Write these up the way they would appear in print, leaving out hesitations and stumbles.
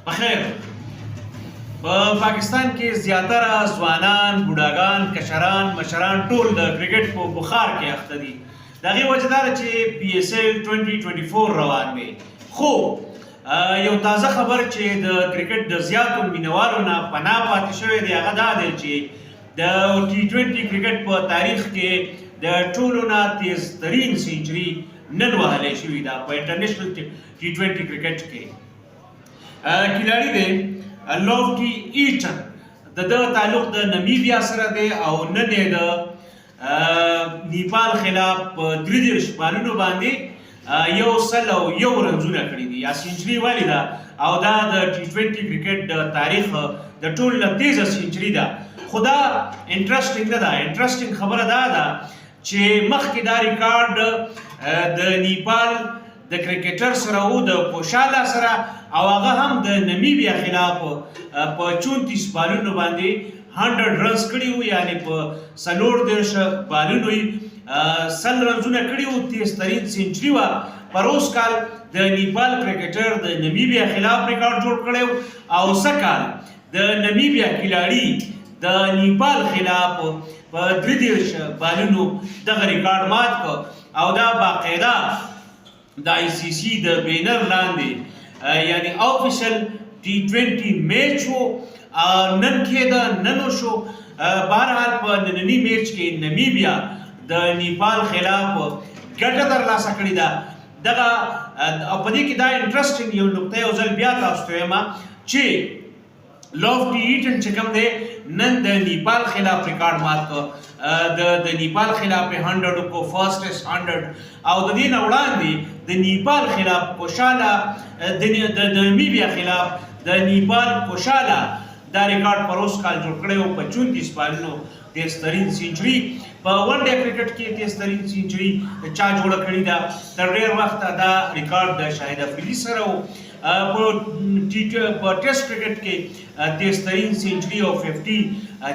بخیر په پاکستان کې زیاتره ځوانان، بوډاګان، کشران، مشران ټول د کرکټ په بخار کې اخته دي. د هغې وجه دا ده چې PSL 2024 روان دی. خو یو تازه خبر چې د کرکټ د زیاتو مینوالو نه پناه پاتې شوی دی هغه دا دی چې د T20 کرکټ په تاریخ کې د ټولو نه تیزترین سینچري نن وهلی شوې ده په انټرنیشنل T20 کرکټ کې. کلاړي دی لوفټي ایټن، د ده تعلق د نمیبیا سره دی او نن یې د نیپال خلاف په 33 بالونو باندې 101 رنزونه کړي دي یا سینچري والي ده او دا د T20 کرکټ د تاریخ د ټولو نه تیزه سینچري ده. خو دا انټرسټینګ نه ده. انټرسټینګ خبره دا ده چې مخکې دا ریکارډ د نیپال د کرکټر سره و د کوشالا سره او هغه هم د نمیبیا خلاف په 34 بالونو باندې 100 رنز کړي وو، یعنی په 34 بالونو یې 100 رنزونه کړي وو. تیزترین سینچري وه. پر اوس کال د نیپال کرکټر د نمیبیا خلاف ریکارډ جوړ کړی او سږ کال د نمیبیا کلاړي د نیپال خلاف په 33 بالونو دغه ریکارډ مات کړ او دا باقاعده د ICC د بینر لاندې یعنی آفیشل T20 میچ وو. نن کېده، نن وشو. بهرحال په ننني میچ کې نمیبیا د نیپال خلاف ګټه ترلاسه کړې ده. دغه او په دې کې دا انټرسټینګ یو نقطه یو ځل بیا تاسو ته وایم چې لوفټي ایټن چې کوم دی نن د نیپال خلاف ریکارډ مات کړ. د نیپال خلاف 100 کو فرسټست 100 او د دې نه وړاندې د نیپال خلاف کوشالا د نمیبیا خلاف د نیپال کوشالا دا ریکارډ پر اوس کال جوړ کړی و په 34 بالونو تیزترین سینچري. په ون ډے کرکټ کې تیزترین سینچري چا جوړه کړې ده؟ تر ډېر وخته دا ریکارډ د شاهد افریدي سره و. په ټیسټ کرکټ کې تیزترین سینچري او 50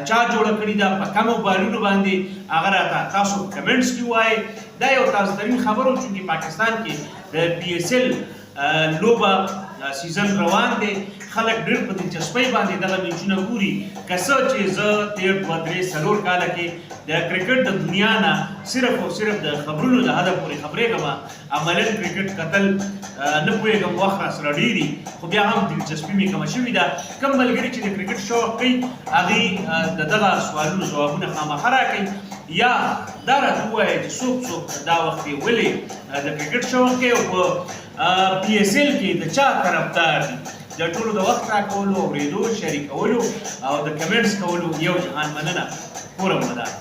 چا جوړه کړې ده په کمو بالونو باندې؟ هغه راته تاسو کمنټس کې وایئ. دا یو تازه ترین خبر و چې پاکستان کې د PSL لوبه سیزن روان دی. خلک ډېر په دلچسپۍ باندې دغه میچونه ګوري. که څه چې زه تېر 2-3-4 کاله کې د کرکټ د دنیا نه صرف او صرف د خبرونو د حده پورې خبرېږم، عملاً کرکټ کتل نه پوهېږم، وخت راسره ډېر دي، خو بیا هم دلچسپي مې کمه شوې ده. کوم ملګري چې د کرکټ شوق کوي هغې د دغه سوالونو ځوابونه خامخا راکوي یا دا راته ووایه چې څوک دا وخت یې ولې د کرکټ شوق کوي او په PSL کې د چا طرفدار دي. د ټولو د وخت راکولو، اورېدو، شریکولو او د کمنټس کولو یو جهان مننه. پوره مدار.